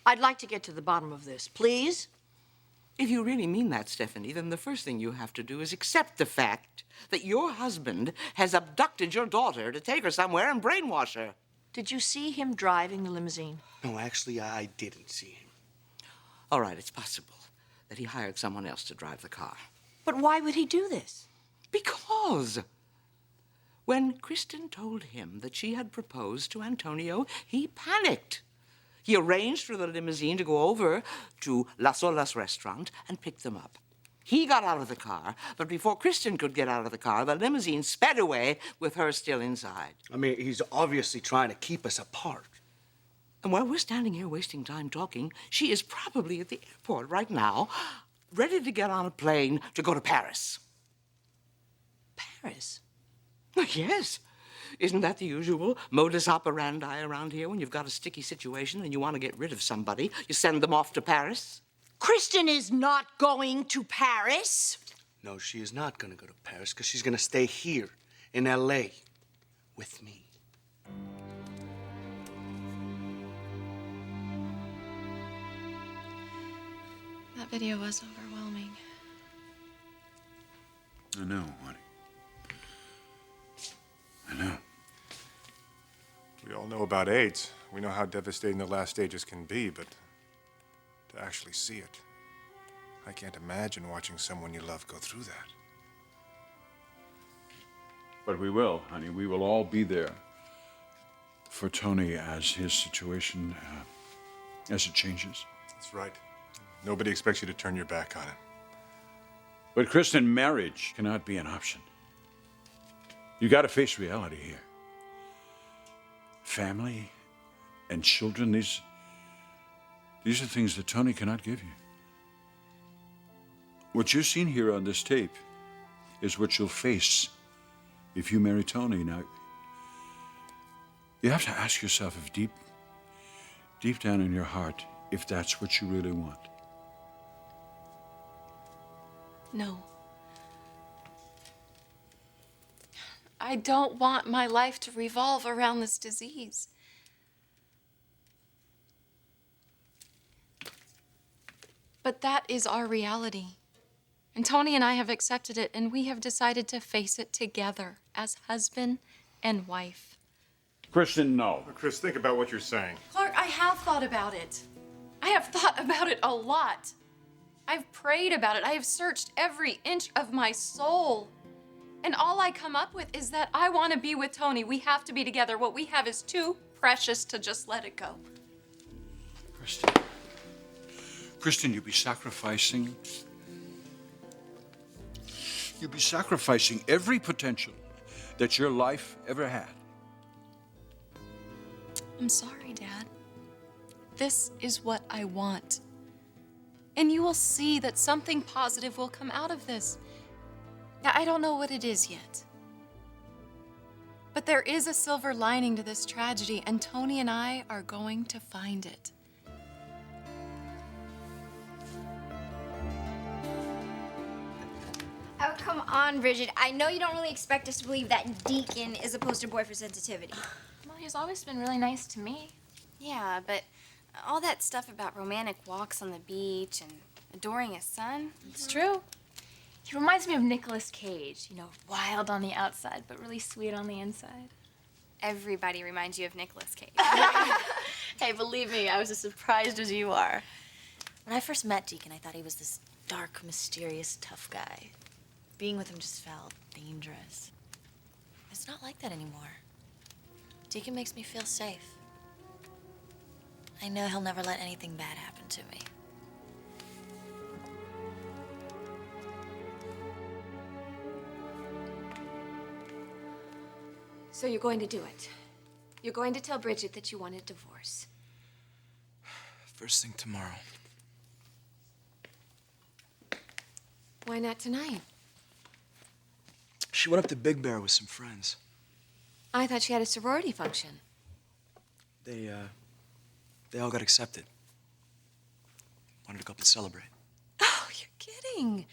I'd like to get to the bottom of this, please. If you really mean that, Stephanie, then the first thing you have to do is accept the fact that your husband has abducted your daughter to take her somewhere and brainwash her. Did you see him driving the limousine? No, actually, I didn't see him. All right, it's possible that he hired someone else to drive the car. But why would he do this? Because when Kristen told him that she had proposed to Antonio, he panicked. He arranged for the limousine to go over to Las Olas restaurant and pick them up. He got out of the car, but before Kristen could get out of the car, the limousine sped away with her still inside. I mean, he's obviously trying to keep us apart. And while we're standing here wasting time talking, she is probably at the airport right now, ready to get on a plane to go to Paris. Paris? Yes. Isn't that the usual modus operandi around here when you've got a sticky situation and you want to get rid of somebody? You send them off to Paris? Kristen is not going to Paris. No, she is not going to go to Paris because she's going to stay here in L.A. with me. That video was overwhelming. I know, honey. I know. We all know about AIDS. We know how devastating the last stages can be, but to actually see it, I can't imagine watching someone you love go through that. But we will, honey. We will all be there for Tony as his situation, as it changes. That's right. Nobody expects you to turn your back on it. But Kristen, marriage cannot be an option. You got to face reality here. Family and children, these are things that Tony cannot give you. What you've seen here on this tape is what you'll face if you marry Tony. Now, you have to ask yourself if deep down in your heart, if that's what you really want. No. I don't want my life to revolve around this disease. But that is our reality. And Tony and I have accepted it, and we have decided to face it together as husband and wife. Kristen, no. Chris, think about what you're saying. Clark, I have thought about it. I have thought about it a lot. I've prayed about it. I have searched every inch of my soul. And all I come up with is that I want to be with Tony. We have to be together. What we have is too precious to just let it go. Kristen, you'd be sacrificing every potential that your life ever had. I'm sorry, Dad. This is what I want. And you will see that something positive will come out of this. Now, I don't know what it is yet. But there is a silver lining to this tragedy, and Tony and I are going to find it. Oh, come on, Bridget. I know you don't really expect us to believe that Deacon is a poster boy for sensitivity. Well, he's always been really nice to me. Yeah, but all that stuff about romantic walks on the beach and adoring his son. It's true. He reminds me of Nicolas Cage, you know, wild on the outside, but really sweet on the inside. Everybody reminds you of Nicolas Cage. Hey, believe me, I was as surprised as you are. When I first met Deacon, I thought he was this dark, mysterious, tough guy. Being with him just felt dangerous. It's not like that anymore. Deacon makes me feel safe. I know he'll never let anything bad happen to me. So you're going to do it. You're going to tell Bridget that you want a divorce. First thing tomorrow. Why not tonight? She went up to Big Bear with some friends. I thought she had a sorority function. They all got accepted. Wanted to go up and celebrate. Oh, you're kidding.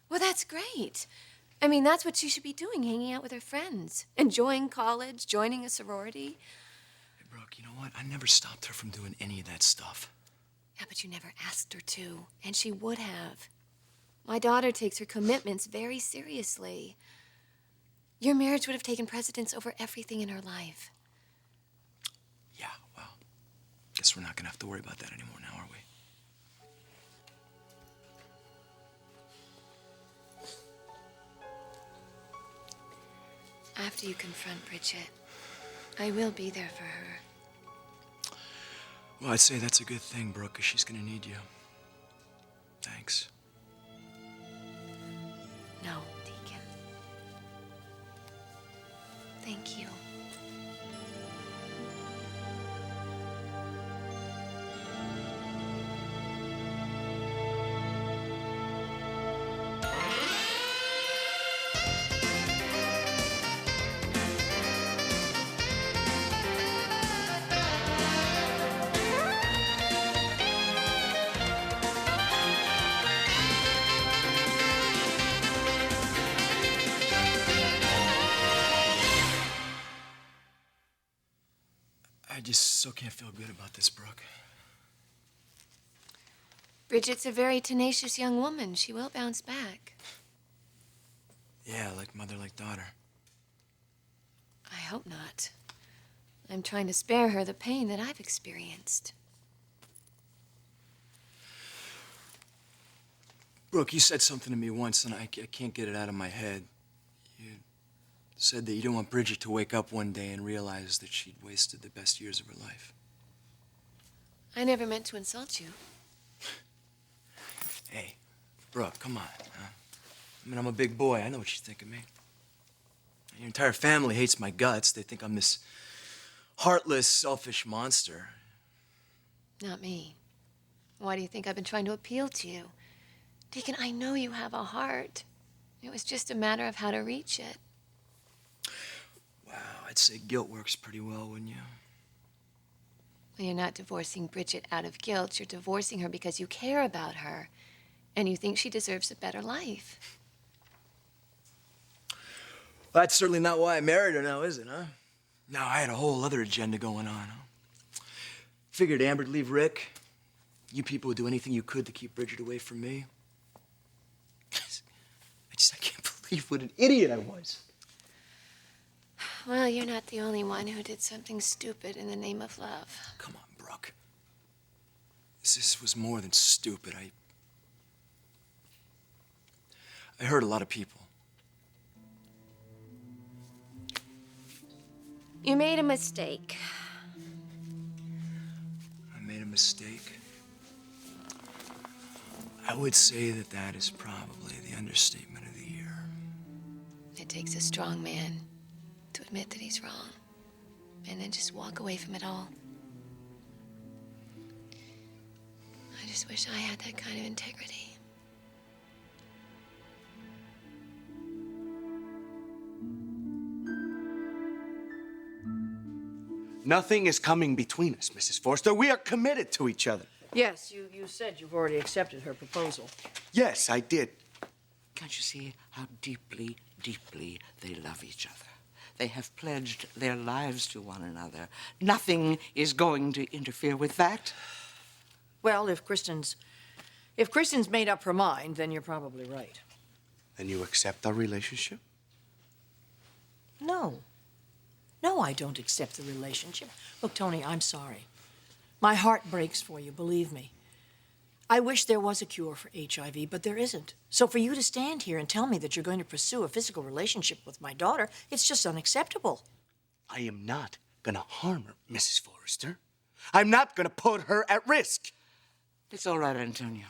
Well, that's great. I mean, that's what she should be doing, hanging out with her friends, enjoying college, joining a sorority. Hey, Brooke, you know what? I never stopped her from doing any of that stuff. Yeah, but you never asked her to, and she would have. My daughter takes her commitments very seriously. Your marriage would have taken precedence over everything in her life. Yeah, well, guess we're not gonna have to worry about that anymore now, are we? After you confront Bridget, I will be there for her. Well, I'd say that's a good thing, Brooke, because she's gonna need you. Thanks. No, Deacon. Thank you. I just so can't feel good about this, Brooke. Bridget's a very tenacious young woman. She will bounce back. Yeah, like mother, like daughter. I hope not. I'm trying to spare her the pain that I've experienced. Brooke, you said something to me once, and I can't get it out of my head. You said that you didn't want Bridget to wake up one day and realize that she'd wasted the best years of her life. I never meant to insult you. Hey, Brooke, come on. Huh? I mean, I'm a big boy. I know what you think of me. Your entire family hates my guts. They think I'm this heartless, selfish monster. Not me. Why do you think I've been trying to appeal to you? Deacon, I know you have a heart. It was just a matter of how to reach it. Wow, I'd say guilt works pretty well, wouldn't you? Well, you're not divorcing Bridget out of guilt. You're divorcing her because you care about her, and you think she deserves a better life. Well, that's certainly not why I married her now, is it, huh? No, I had a whole other agenda going on, huh? Figured Amber'd leave Rick. You people would do anything you could to keep Bridget away from me. I can't believe what an idiot I was. Well, you're not the only one who did something stupid in the name of love. Come on, Brooke. This was more than stupid. I hurt a lot of people. You made a mistake. I made a mistake. I would say that that is probably the understatement of the year. It takes a strong man to admit that he's wrong and then just walk away from it all. I just wish I had that kind of integrity. Nothing is coming between us, Mrs. Forster. We are committed to each other. Yes, you said you've already accepted her proposal. Yes, I did. Can't you see how deeply, deeply they love each other? They have pledged their lives to one another. Nothing is going to interfere with that. Well, if Kristen's made up her mind, then you're probably right. And you accept our relationship? No. No, I don't accept the relationship. Look, Tony, I'm sorry. My heart breaks for you, believe me. I wish there was a cure for HIV, but there isn't. So for you to stand here and tell me that you're going to pursue a physical relationship with my daughter, it's just unacceptable. I am not gonna harm her, Mrs. Forrester. I'm not gonna put her at risk. It's all right, Antonio.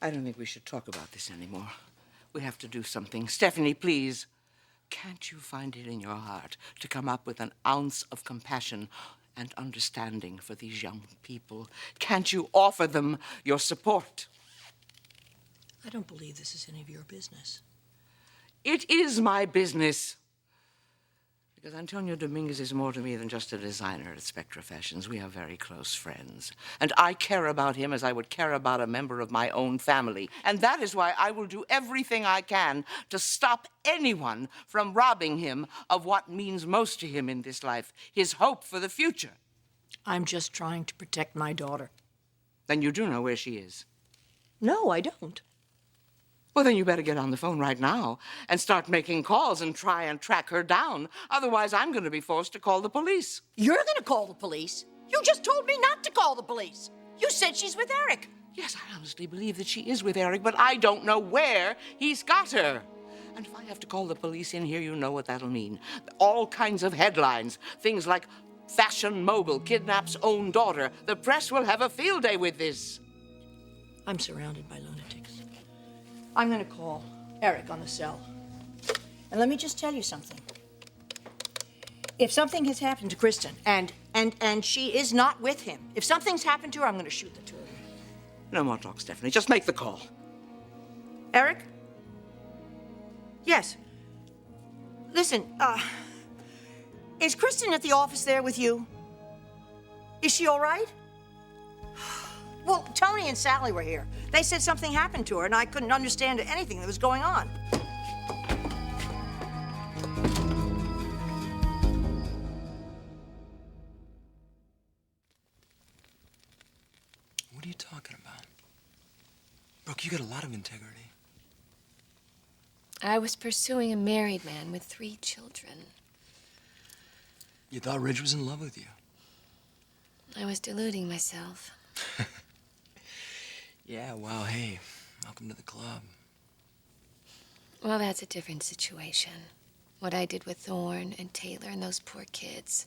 I don't think we should talk about this anymore. We have to do something. Stephanie, please. Can't you find it in your heart to come up with an ounce of compassion and understanding for these young people? Can't you offer them your support? I don't believe this is any of your business. It is my business. Because Antonio Dominguez is more to me than just a designer at Spectra Fashions. We are very close friends. And I care about him as I would care about a member of my own family. And that is why I will do everything I can to stop anyone from robbing him of what means most to him in this life, his hope for the future. I'm just trying to protect my daughter. Then you do know where she is. No, I don't. Well, then you better get on the phone right now and start making calls and try and track her down. Otherwise, I'm going to be forced to call the police. You're gonna call the police? You just told me not to call the police. You said she's with Eric. Yes, I honestly believe that she is with Eric, but I don't know where he's got her. And if I have to call the police in here, you know what that'll mean. All kinds of headlines. Things like fashion mogul kidnaps own daughter. The press will have a field day with this. I'm surrounded by lunatics. I'm gonna call Eric on the cell. And let me just tell you something. If something has happened to Kristen and she is not with him, if something's happened to her, I'm gonna shoot the two of them. No more talk, Stephanie. Just make the call. Eric? Yes. Listen, is Kristen at the office there with you? Is she all right? Well, Tony and Sally were here. They said something happened to her, and I couldn't understand anything that was going on. What are you talking about? Brooke, you got a lot of integrity. I was pursuing a married man with 3 children. You thought Ridge was in love with you. I was deluding myself. Yeah, well, hey, welcome to the club. Well, that's a different situation. What I did with Thorne and Taylor and those poor kids.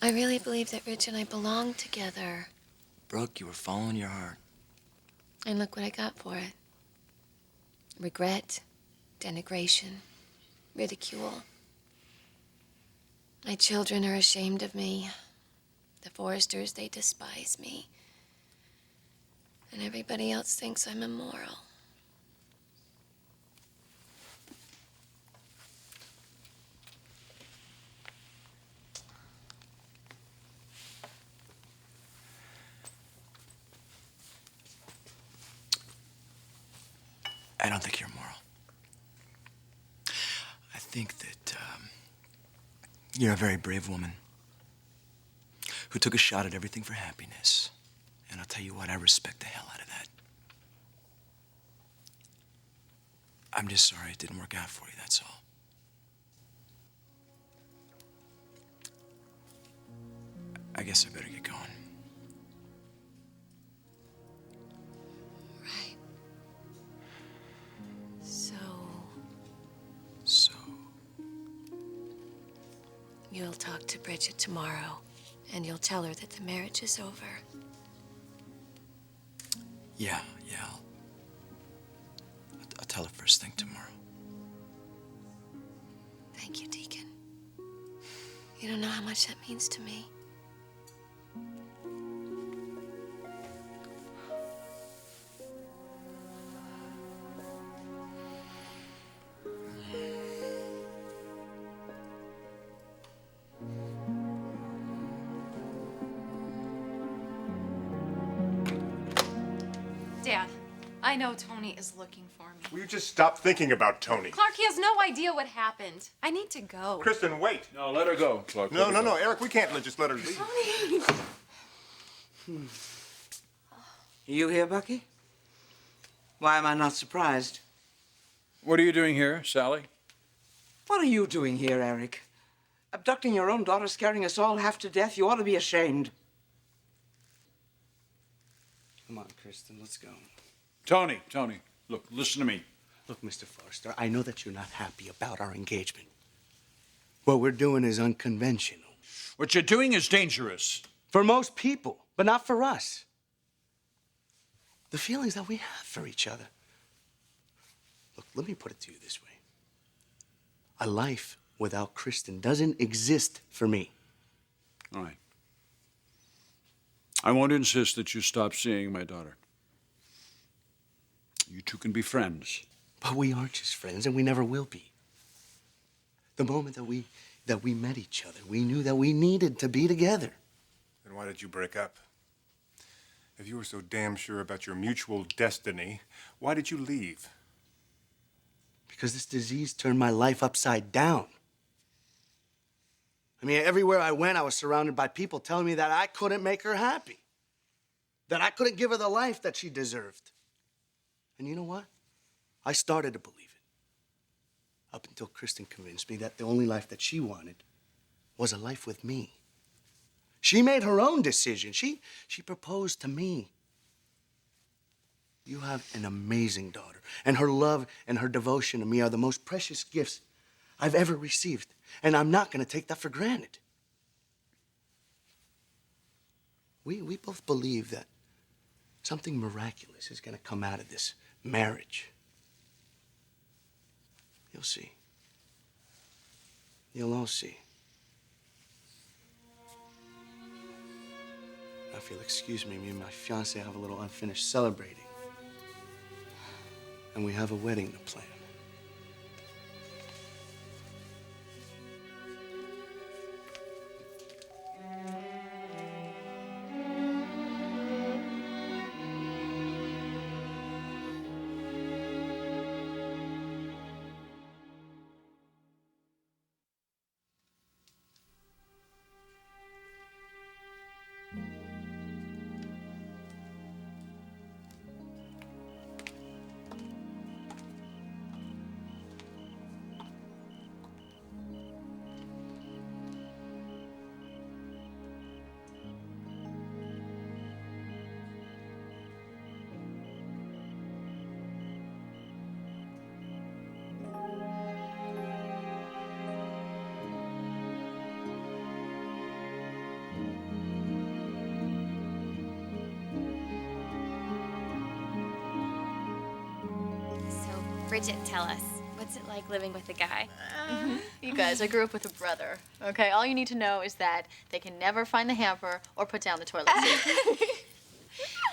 I really believe that Ridge and I belonged together. Brooke, you were following your heart. And look what I got for it. Regret, denigration, ridicule. My children are ashamed of me. The Forresters, they despise me. And everybody else thinks I'm immoral. I don't think you're moral. I think that you're a very brave woman who took a shot at everything for happiness. And I'll tell you what, I respect the hell out of that. I'm just sorry it didn't work out for you, that's all. I guess I better get going. Right. So, you'll talk to Bridget tomorrow, and you'll tell her that the marriage is over. Yeah, I'll tell her first thing tomorrow. Thank you, Deacon. You don't know how much that means to me. Dad, I know Tony is looking for me. Will you just stop thinking about Tony? Clark, he has no idea what happened. I need to go. Kristen, wait. No, let her go, Clark. No, Eric, we can't just let her leave. Tony! You here, Bucky? Why am I not surprised? What are you doing here, Sally? What are you doing here, Eric? Abducting your own daughter, scaring us all half to death? You ought to be ashamed. Come on, Kristen, let's go. Tony, look, listen to me. Look, Mr. Forrester, I know that you're not happy about our engagement. What we're doing is unconventional. What you're doing is dangerous. For most people, but not for us. The feelings that we have for each other. Look, let me put it to you this way. A life without Kristen doesn't exist for me. All right. I won't insist that you stop seeing my daughter. You two can be friends. But we aren't just friends, and we never will be. The moment that we met each other, we knew that we needed to be together. Then why did you break up? If you were so damn sure about your mutual destiny, why did you leave? Because this disease turned my life upside down. I mean, everywhere I went, I was surrounded by people telling me that I couldn't make her happy. that I couldn't give her the life that she deserved. And you know what? I started to believe it. Up until Kristen convinced me that the only life that she wanted was a life with me. She made her own decision. She proposed to me. You have an amazing daughter, and her love and her devotion to me are the most precious gifts I've ever received, and I'm not going to take that for granted. We both believe that something miraculous is going to come out of this marriage. You'll see. You'll all see. Now, if you'll excuse me, me and my fiancée have a little unfinished celebrating. And we have a wedding to plan. Bridget, tell us, what's it like living with a guy? You guys, I grew up with a brother, okay? All you need to know is that they can never find the hamper or put down the toilet seat.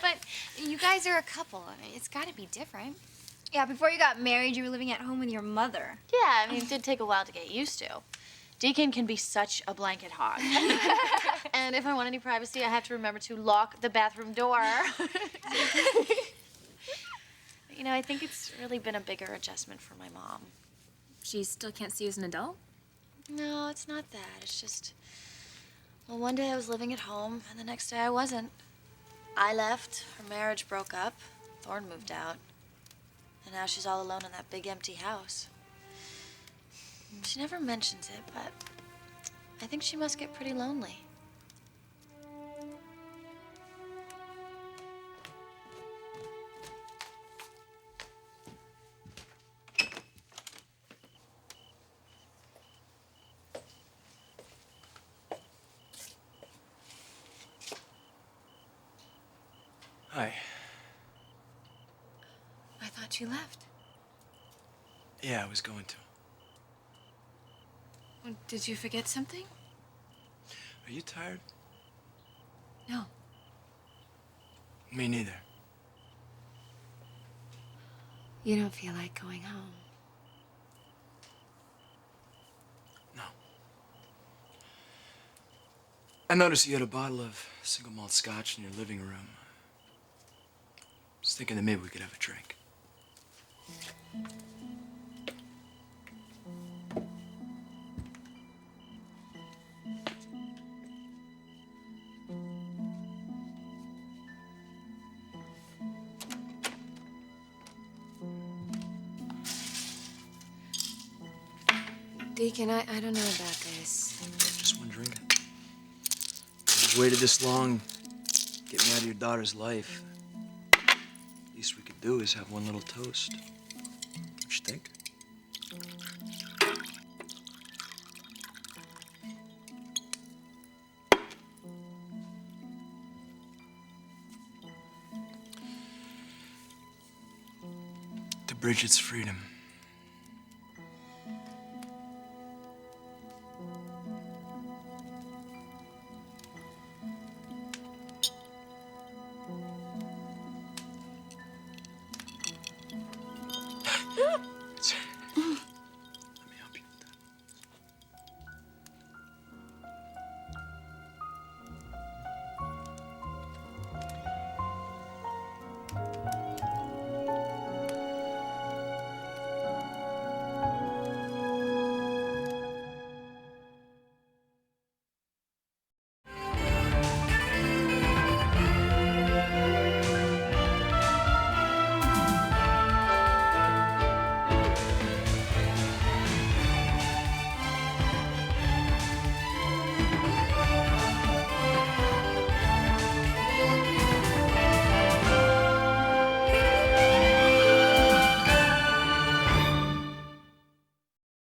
But you guys are a couple. It's got to be different. Yeah, before you got married, you were living at home with your mother. Yeah, I mean, it did take a while to get used to. Deacon can be such a blanket hog. And if I want any privacy, I have to remember to lock the bathroom door. You know, I think it's really been a bigger adjustment for my mom. She still can't see you as an adult? No, it's not that. It's just, well, one day I was living at home, and the next day I wasn't. I left, her marriage broke up, Thorne moved out, and now she's all alone in that big empty house. She never mentions it, but I think she must get pretty lonely. Hi. I thought you left. Yeah, I was going to. Did you forget something? Are you tired? No. Me neither. You don't feel like going home? No. I noticed you had a bottle of single malt scotch in your living room. I was thinking that maybe we could have a drink. Deacon, I don't know about this. Just one drink. You've waited this long, get me out of your daughter's life. Least we could do is have one little toast. Don't you think? To Bridget's freedom.